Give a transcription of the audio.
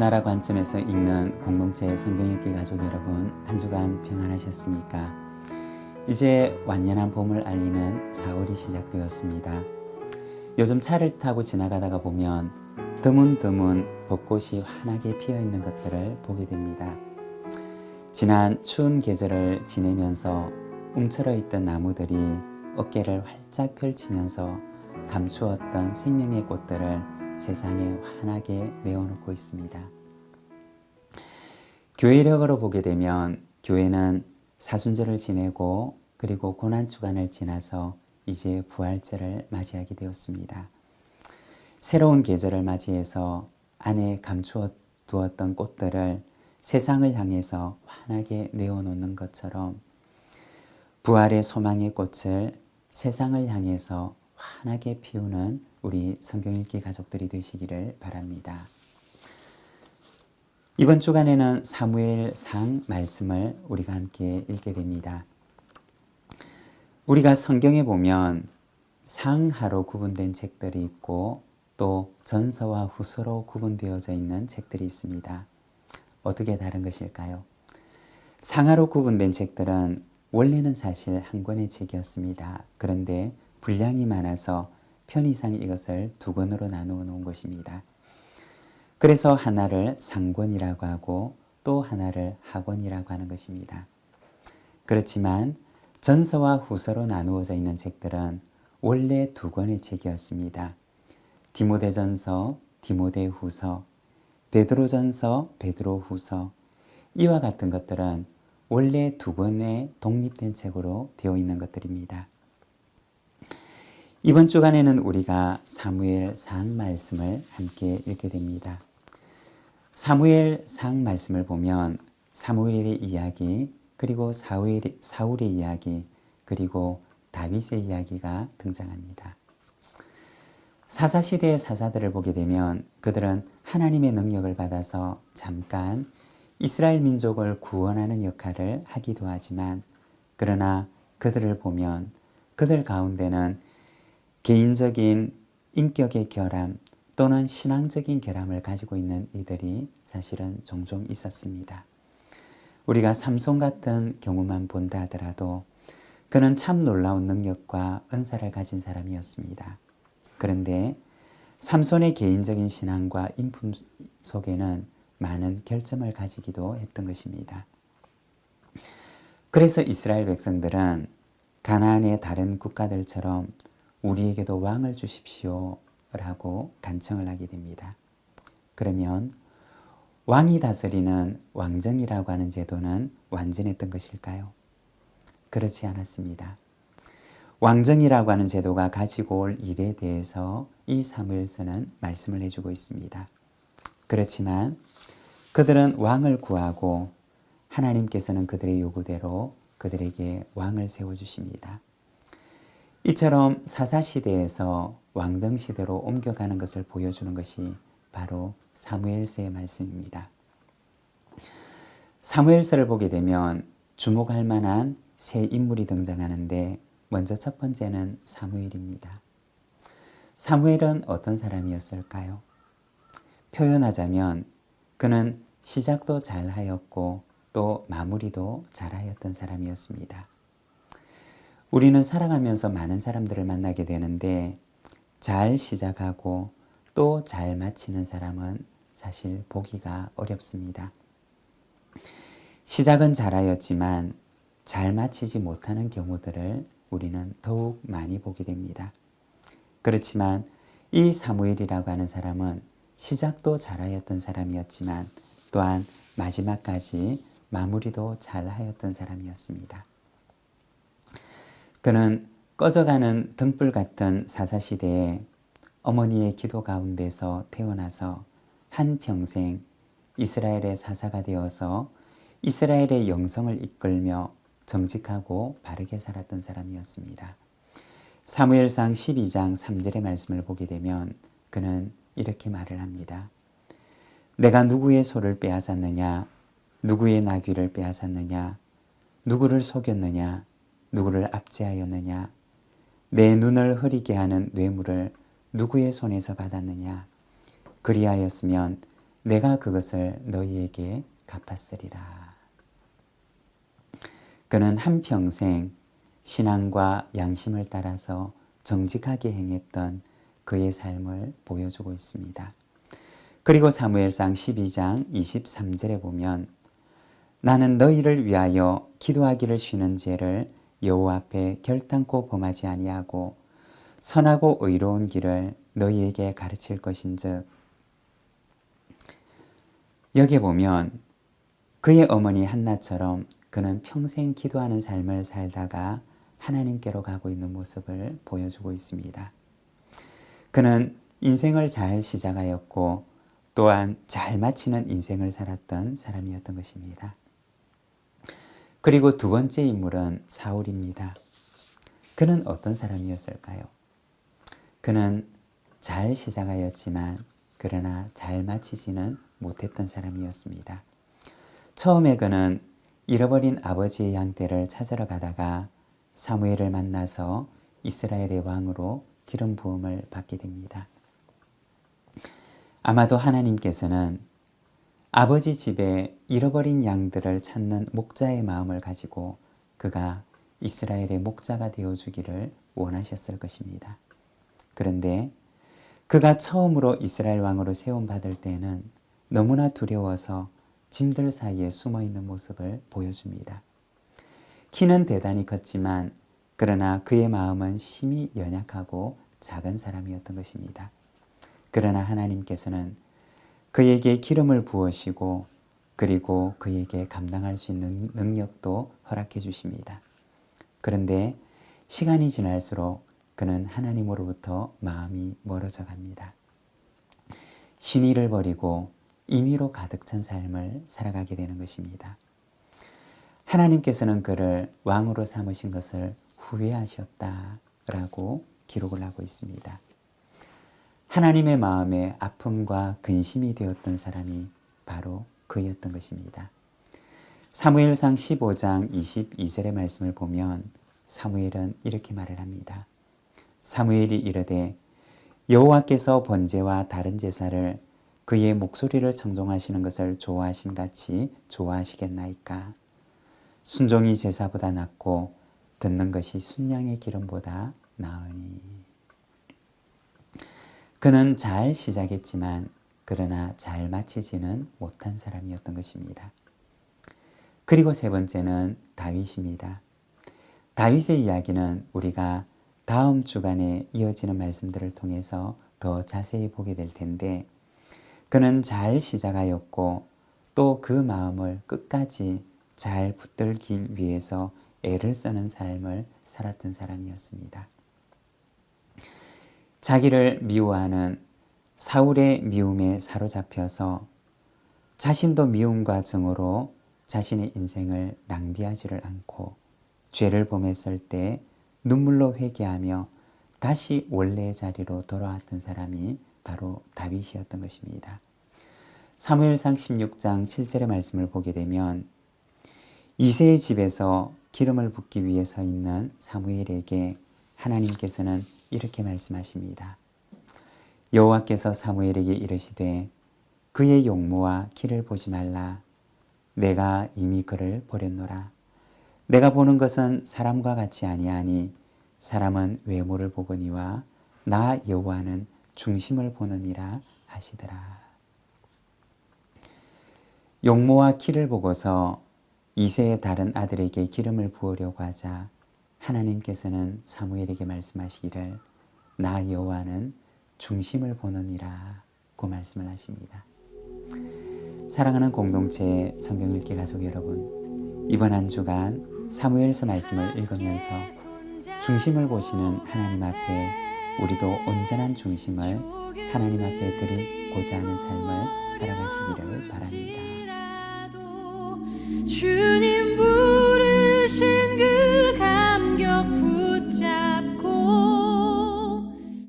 나라 관점에서 읽는 공동체 성경읽기 가족 여러분, 한 주간 평안하셨습니까? 이제 완연한 봄을 알리는 4월이 시작되었습니다. 요즘 차를 타고 지나가다가 보면 드문드문 벚꽃이 환하게 피어있는 것들을 보게 됩니다. 지난 추운 계절을 지내면서 움츠러 있던 나무들이 어깨를 활짝 펼치면서 감추었던 생명의 꽃들을 세상에 환하게 내어놓고 있습니다. 교회력으로 보게 되면 교회는 사순절을 지내고 그리고 고난주간을 지나서 이제 부활절을 맞이하게 되었습니다. 새로운 계절을 맞이해서 안에 감추어 두었던 꽃들을 세상을 향해서 환하게 내어놓는 것처럼 부활의 소망의 꽃을 세상을 향해서 환하게 피우는 우리 성경읽기 가족들이 되시기를 바랍니다. 이번 주간에는 사무엘상 말씀을 우리가 함께 읽게 됩니다. 우리가 성경에 보면 상하로 구분된 책들이 있고 또 전서와 후서로 구분되어져 있는 책들이 있습니다. 어떻게 다른 것일까요? 상하로 구분된 책들은 원래는 사실 한 권의 책이었습니다. 그런데 분량이 많아서 편의상 이것을 두 권으로 나누어 놓은 것입니다. 그래서 하나를 상권이라고 하고 또 하나를 하권이라고 하는 것입니다. 그렇지만 전서와 후서로 나누어져 있는 책들은 원래 두 권의 책이었습니다. 디모데전서, 디모데후서, 베드로전서, 베드로후서 이와 같은 것들은 원래 두 권의 독립된 책으로 되어 있는 것들입니다. 이번 주간에는 우리가 사무엘상 말씀을 함께 읽게 됩니다. 사무엘상 말씀을 보면 사무엘의 이야기, 그리고 사울의 이야기, 그리고 다윗의 이야기가 등장합니다. 사사시대의 사사들을 보게 되면 그들은 하나님의 능력을 받아서 잠깐 이스라엘 민족을 구원하는 역할을 하기도 하지만 그러나 그들을 보면 그들 가운데는 개인적인 인격의 결함 또는 신앙적인 결함을 가지고 있는 이들이 사실은 종종 있었습니다. 우리가 삼손 같은 경우만 본다 하더라도 그는 참 놀라운 능력과 은사를 가진 사람이었습니다. 그런데 삼손의 개인적인 신앙과 인품 속에는 많은 결점을 가지기도 했던 것입니다. 그래서 이스라엘 백성들은 가나안의 다른 국가들처럼 우리에게도 왕을 주십시오 라고 간청을 하게 됩니다. 그러면 왕이 다스리는 왕정이라고 하는 제도는 완전했던 것일까요? 그렇지 않았습니다. 왕정이라고 하는 제도가 가지고 올 일에 대해서 이 사무엘서는 말씀을 해주고 있습니다. 그렇지만 그들은 왕을 구하고 하나님께서는 그들의 요구대로 그들에게 왕을 세워주십니다. 이처럼 사사시대에서 왕정시대로 옮겨가는 것을 보여주는 것이 바로 사무엘서의 말씀입니다. 사무엘서를 보게 되면 주목할 만한 세 인물이 등장하는데 먼저 첫 번째는 사무엘입니다. 사무엘은 어떤 사람이었을까요? 표현하자면 그는 시작도 잘하였고 또 마무리도 잘하였던 사람이었습니다. 우리는 살아가면서 많은 사람들을 만나게 되는데 잘 시작하고 또 잘 마치는 사람은 사실 보기가 어렵습니다. 시작은 잘하였지만 잘 마치지 못하는 경우들을 우리는 더욱 많이 보게 됩니다. 그렇지만 이 사무엘이라고 하는 사람은 시작도 잘하였던 사람이었지만 또한 마지막까지 마무리도 잘하였던 사람이었습니다. 그는 꺼져가는 등불 같은 사사시대에 어머니의 기도 가운데서 태어나서 한평생 이스라엘의 사사가 되어서 이스라엘의 영성을 이끌며 정직하고 바르게 살았던 사람이었습니다. 사무엘상 12장 3절의 말씀을 보게 되면 그는 이렇게 말을 합니다. 내가 누구의 소를 빼앗았느냐? 누구의 나귀를 빼앗았느냐? 누구를 속였느냐? 누구를 압제하였느냐? 내 눈을 흐리게 하는 뇌물을 누구의 손에서 받았느냐? 그리하였으면 내가 그것을 너희에게 갚았으리라. 그는 한평생 신앙과 양심을 따라서 정직하게 행했던 그의 삶을 보여주고 있습니다. 그리고 사무엘상 12장 23절에 보면 나는 너희를 위하여 기도하기를 쉬는 죄를 여호와 앞에 결단코 범하지 아니하고 선하고 의로운 길을 너희에게 가르칠 것인즉, 여기에 보면 그의 어머니 한나처럼 그는 평생 기도하는 삶을 살다가 하나님께로 가고 있는 모습을 보여주고 있습니다. 그는 인생을 잘 시작하였고 또한 잘 마치는 인생을 살았던 사람이었던 것입니다. 그리고 두 번째 인물은 사울입니다. 그는 어떤 사람이었을까요? 그는 잘 시작하였지만 그러나 잘 마치지는 못했던 사람이었습니다. 처음에 그는 잃어버린 아버지의 양떼를 찾으러 가다가 사무엘을 만나서 이스라엘의 왕으로 기름 부음을 받게 됩니다. 아마도 하나님께서는 아버지 집에 잃어버린 양들을 찾는 목자의 마음을 가지고 그가 이스라엘의 목자가 되어주기를 원하셨을 것입니다. 그런데 그가 처음으로 이스라엘 왕으로 세움받을 때는 너무나 두려워서 짐들 사이에 숨어있는 모습을 보여줍니다. 키는 대단히 컸지만 그러나 그의 마음은 심히 연약하고 작은 사람이었던 것입니다. 그러나 하나님께서는 그에게 기름을 부으시고 그리고 그에게 감당할 수 있는 능력도 허락해 주십니다. 그런데 시간이 지날수록 그는 하나님으로부터 마음이 멀어져 갑니다. 신의를 버리고 인위로 가득 찬 삶을 살아가게 되는 것입니다. 하나님께서는 그를 왕으로 삼으신 것을 후회하셨다라고 기록을 하고 있습니다. 하나님의 마음에 아픔과 근심이 되었던 사람이 바로 그였던 것입니다. 사무엘상 15장 22절의 말씀을 보면 사무엘은 이렇게 말을 합니다. 사무엘이 이르되 여호와께서 번제와 다른 제사를 그의 목소리를 청종하시는 것을 좋아하심같이 좋아하시겠나이까. 순종이 제사보다 낫고 듣는 것이 순양의 기름보다 나으니. 그는 잘 시작했지만 그러나 잘 마치지는 못한 사람이었던 것입니다. 그리고 세 번째는 다윗입니다. 다윗의 이야기는 우리가 다음 주간에 이어지는 말씀들을 통해서 더 자세히 보게 될 텐데, 그는 잘 시작하였고 또 그 마음을 끝까지 잘 붙들기 위해서 애를 쓰는 삶을 살았던 사람이었습니다. 자기를 미워하는 사울의 미움에 사로잡혀서 자신도 미움과 정으로 자신의 인생을 낭비하지를 않고 죄를 범했을 때 눈물로 회개하며 다시 원래의 자리로 돌아왔던 사람이 바로 다윗이었던 것입니다. 사무엘상 16장 7절의 말씀을 보게 되면 이새의 집에서 기름을 붓기 위해 서 있는 사무엘에게 하나님께서는 이렇게 말씀하십니다. 여호와께서 사무엘에게 이르시되 그의 용모와 키를 보지 말라. 내가 이미 그를 버렸노라. 내가 보는 것은 사람과 같이 아니하니 사람은 외모를 보거니와 나 여호와는 중심을 보느니라 하시더라. 용모와 키를 보고서 이새의 다른 아들에게 기름을 부으려고 하자 하나님께서는 사무엘에게 말씀하시기를 나 여호와는 중심을 보느니라고 말씀을 하십니다. 사랑하는 공동체 성경 읽기 가족 여러분, 이번 한 주간 사무엘서 말씀을 읽으면서 중심을 보시는 하나님 앞에 우리도 온전한 중심을 하나님 앞에 드리고자 하는 삶을 살아가시기를 바랍니다. 주님